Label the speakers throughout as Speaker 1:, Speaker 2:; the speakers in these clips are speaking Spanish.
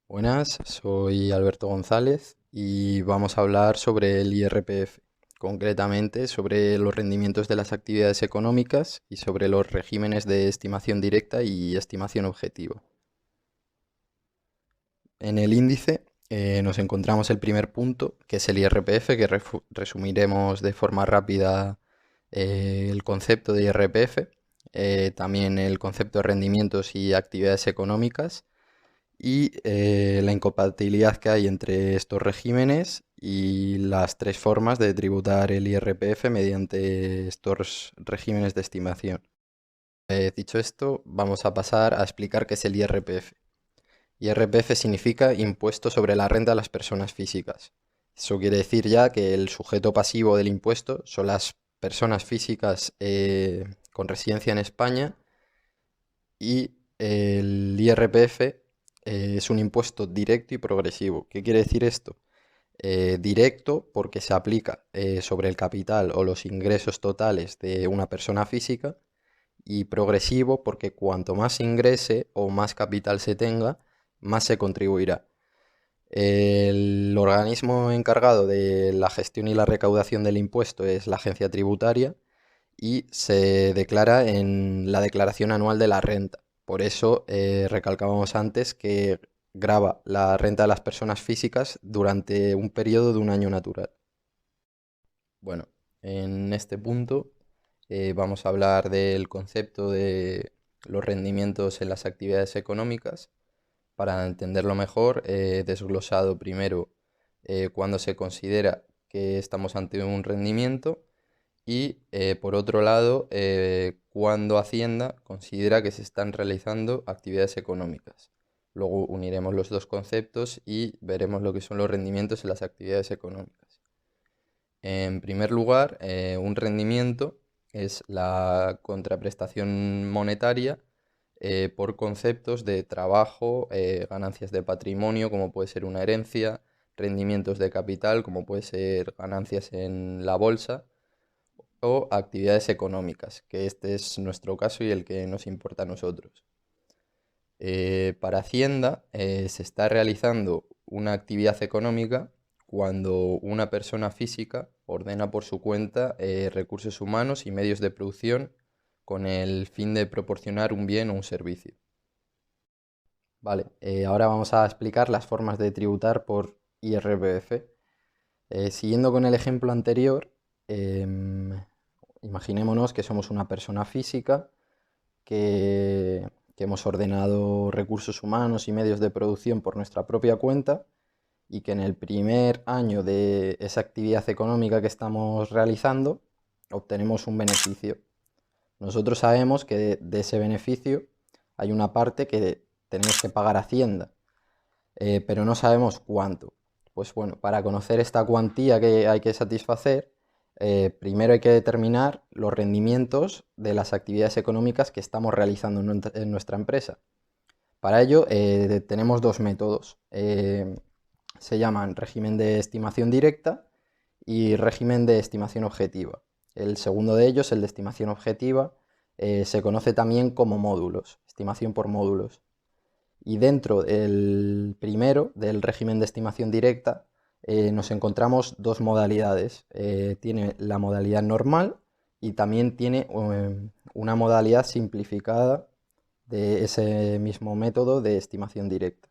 Speaker 1: Buenas, soy Alberto González y vamos a hablar sobre el IRPF, concretamente sobre los rendimientos de las actividades económicas y sobre los regímenes de estimación directa y estimación objetiva. En el índice nos encontramos el primer punto, que es el IRPF, que resumiremos de forma rápida el concepto de IRPF, también el concepto de rendimientos y actividades económicas y la incompatibilidad que hay entre estos regímenes y las tres formas de tributar el IRPF mediante estos regímenes de estimación. Dicho esto, vamos a pasar a explicar qué es el IRPF. IRPF significa impuesto sobre la renta de las personas físicas. Eso quiere decir ya que el sujeto pasivo del impuesto son las personas físicas con residencia en España y el IRPF es un impuesto directo y progresivo. ¿Qué quiere decir esto? Directo porque se aplica sobre el capital o los ingresos totales de una persona física y progresivo porque cuanto más ingrese o más capital se tenga, más se contribuirá. El organismo encargado de la gestión y la recaudación del impuesto es la agencia tributaria y se declara en la declaración anual de la renta. Por eso recalcábamos antes que grava la renta de las personas físicas durante un periodo de un año natural. Bueno, en este punto vamos a hablar del concepto de los rendimientos en las actividades económicas. Para entenderlo mejor, desglosado primero cuando se considera que estamos ante un rendimiento y por otro lado, cuando Hacienda considera que se están realizando actividades económicas. Luego uniremos los dos conceptos y veremos lo que son los rendimientos en las actividades económicas. En primer lugar, un rendimiento es la contraprestación monetaria por conceptos de trabajo, ganancias de patrimonio, como puede ser una herencia, rendimientos de capital, como puede ser ganancias en la bolsa, o actividades económicas, que este es nuestro caso y el que nos importa a nosotros. Para Hacienda se está realizando una actividad económica cuando una persona física ordena por su cuenta recursos humanos y medios de producción con el fin de proporcionar un bien o un servicio. Vale, ahora vamos a explicar las formas de tributar por IRPF. Siguiendo con el ejemplo anterior, em, imaginémonos que somos una persona física que hemos ordenado recursos humanos y medios de producción por nuestra propia cuenta y que en el primer año de esa actividad económica que estamos realizando obtenemos un beneficio. Nosotros sabemos que de ese beneficio hay una parte que tenemos que pagar a Hacienda, pero no sabemos cuánto. Pues bueno, para conocer esta cuantía que hay que satisfacer, primero hay que determinar los rendimientos de las actividades económicas que estamos realizando en nuestra empresa. Para ello tenemos dos métodos. Se llaman régimen de estimación directa y régimen de estimación objetiva. El segundo de ellos, el de estimación objetiva, se conoce también como módulos, estimación por módulos. Y dentro del primero, del régimen de estimación directa, nos encontramos dos modalidades. Tiene la modalidad normal y también tiene una modalidad simplificada de ese mismo método de estimación directa.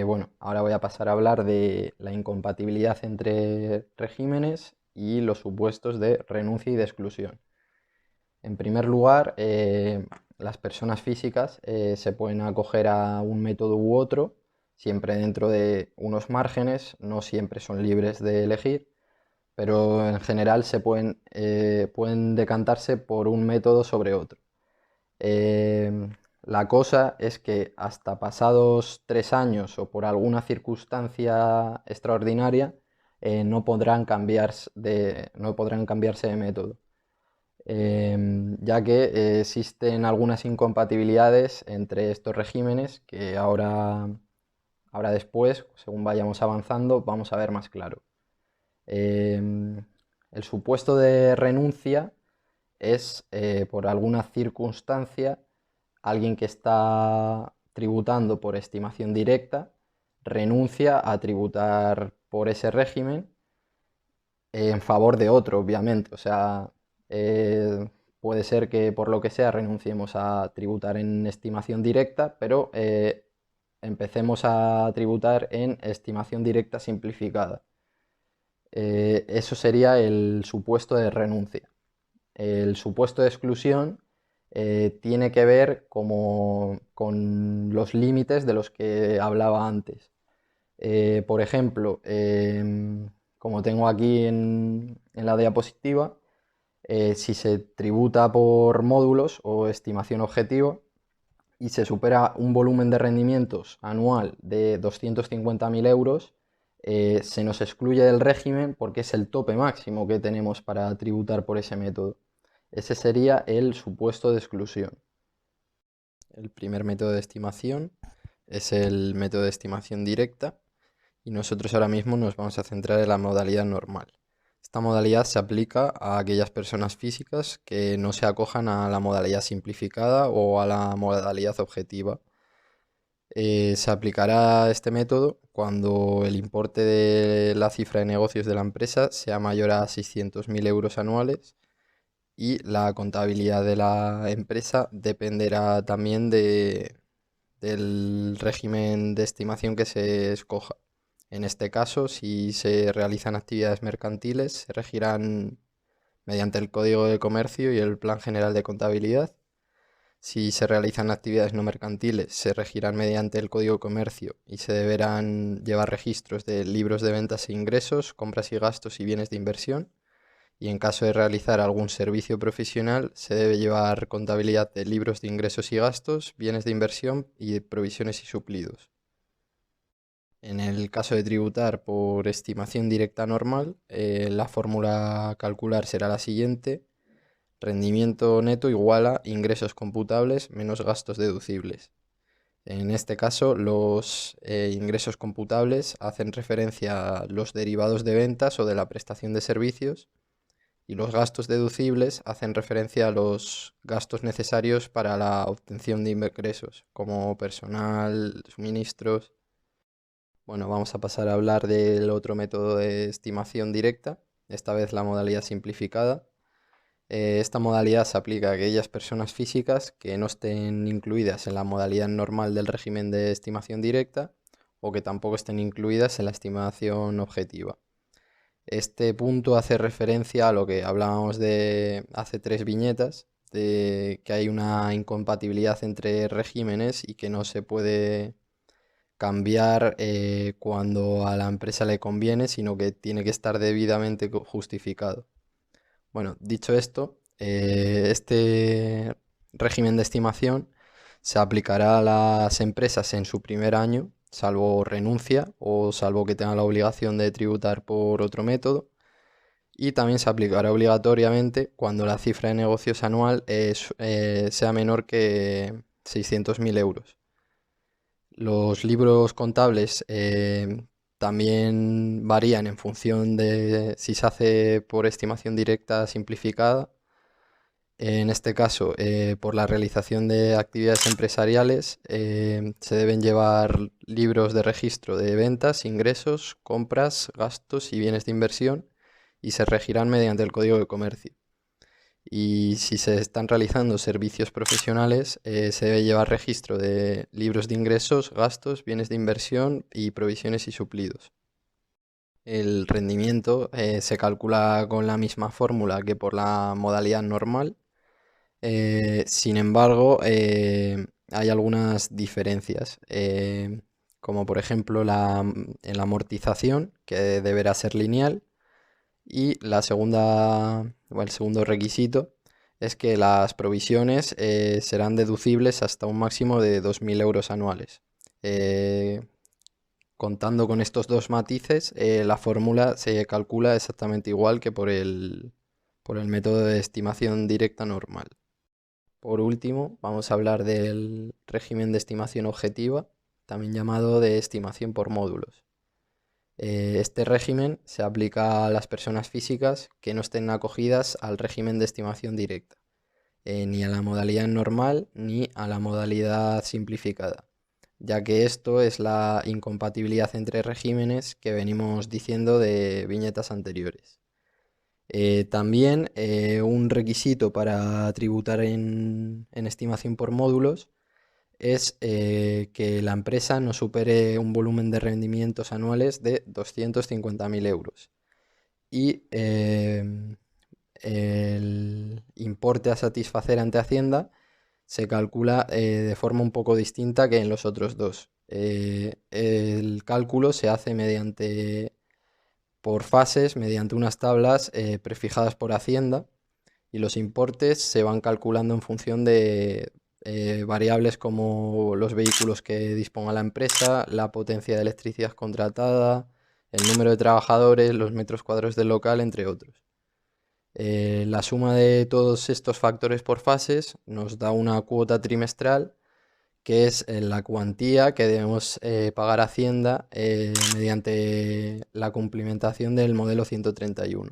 Speaker 1: Bueno, ahora voy a pasar a hablar de la incompatibilidad entre regímenes y los supuestos de renuncia y de exclusión. En primer lugar, las personas físicas se pueden acoger a un método u otro, siempre dentro de unos márgenes, no siempre son libres de elegir, pero en general pueden decantarse por un método sobre otro. La cosa es que hasta pasados 3 años o por alguna circunstancia extraordinaria no podrán cambiarse de método, ya que existen algunas incompatibilidades entre estos regímenes que ahora después, según vayamos avanzando, vamos a ver más claro. Em, el supuesto de renuncia es por alguna circunstancia alguien que está tributando por estimación directa, renuncia a tributar por ese régimen en favor de otro, obviamente. O sea, puede ser que por lo que sea renunciemos a tributar en estimación directa, pero empecemos a tributar en estimación directa simplificada. Eso sería el supuesto de renuncia. El supuesto de exclusión tiene que ver con los límites de los que hablaba antes. Por ejemplo, como tengo aquí en la diapositiva, si se tributa por módulos o estimación objetiva y se supera un volumen de rendimientos anual de 250.000 euros, se nos excluye del régimen porque es el tope máximo que tenemos para tributar por ese método. Ese sería el supuesto de exclusión. El primer método de estimación es el método de estimación directa y nosotros ahora mismo nos vamos a centrar en la modalidad normal. Esta modalidad se aplica a aquellas personas físicas que no se acojan a la modalidad simplificada o a la modalidad objetiva. Se aplicará este método cuando el importe de la cifra de negocios de la empresa sea mayor a 600.000 euros anuales y la contabilidad de la empresa dependerá también del régimen de estimación que se escoja. En este caso, si se realizan actividades mercantiles, se regirán mediante el Código de Comercio y el Plan General de Contabilidad. Si se realizan actividades no mercantiles, se regirán mediante el Código de Comercio y se deberán llevar registros de libros de ventas e ingresos, compras y gastos y bienes de inversión. Y en caso de realizar algún servicio profesional, se debe llevar contabilidad de libros de ingresos y gastos, bienes de inversión y de provisiones y suplidos. En el caso de tributar por estimación directa normal, la fórmula a calcular será la siguiente: rendimiento neto igual a ingresos computables menos gastos deducibles. En este caso, los ingresos computables hacen referencia a los derivados de ventas o de la prestación de servicios, y los gastos deducibles hacen referencia a los gastos necesarios para la obtención de ingresos, como personal, suministros. Bueno, vamos a pasar a hablar del otro método de estimación directa, esta vez la modalidad simplificada. Esta modalidad se aplica a aquellas personas físicas que no estén incluidas en la modalidad normal del régimen de estimación directa o que tampoco estén incluidas en la estimación objetiva. Este punto hace referencia a lo que hablábamos de hace 3 viñetas, de que hay una incompatibilidad entre regímenes y que no se puede cambiar cuando a la empresa le conviene, sino que tiene que estar debidamente justificado. Bueno, dicho esto, este régimen de estimación se aplicará a las empresas en su primer año, salvo renuncia o salvo que tengan la obligación de tributar por otro método. Y también se aplicará obligatoriamente cuando la cifra de negocios anual sea menor que 600.000 euros. Los libros contables también varían en función de si se hace por estimación directa simplificada. En este caso, por la realización de actividades empresariales, se deben llevar libros de registro de ventas, ingresos, compras, gastos y bienes de inversión y se regirán mediante el Código de Comercio. Y si se están realizando servicios profesionales, se debe llevar registro de libros de ingresos, gastos, bienes de inversión y provisiones y suplidos. El rendimiento se calcula con la misma fórmula que por la modalidad normal. Sin embargo, hay algunas diferencias, como por ejemplo en la amortización, que deberá ser lineal, y el segundo requisito es que las provisiones serán deducibles hasta un máximo de 2.000 euros anuales. Contando con estos dos matices, la fórmula se calcula exactamente igual que por el método de estimación directa normal. Por último, vamos a hablar del régimen de estimación objetiva, también llamado de estimación por módulos. Este régimen se aplica a las personas físicas que no estén acogidas al régimen de estimación directa, ni a la modalidad normal ni a la modalidad simplificada. ya que esto es la incompatibilidad entre regímenes que venimos diciendo de viñetas anteriores. También un requisito para tributar en estimación por módulos es que la empresa no supere un volumen de rendimientos anuales de 250.000 euros. Y el importe a satisfacer ante Hacienda se calcula de forma un poco distinta que en los otros dos. El cálculo se hace por fases, mediante unas tablas prefijadas por Hacienda, y los importes se van calculando en función de variables como los vehículos que disponga la empresa, la potencia de electricidad contratada, el número de trabajadores, los metros cuadrados del local, entre otros. La suma de todos estos factores por fases nos da una cuota trimestral, que es la cuantía que debemos pagar a Hacienda mediante la cumplimentación del modelo 131.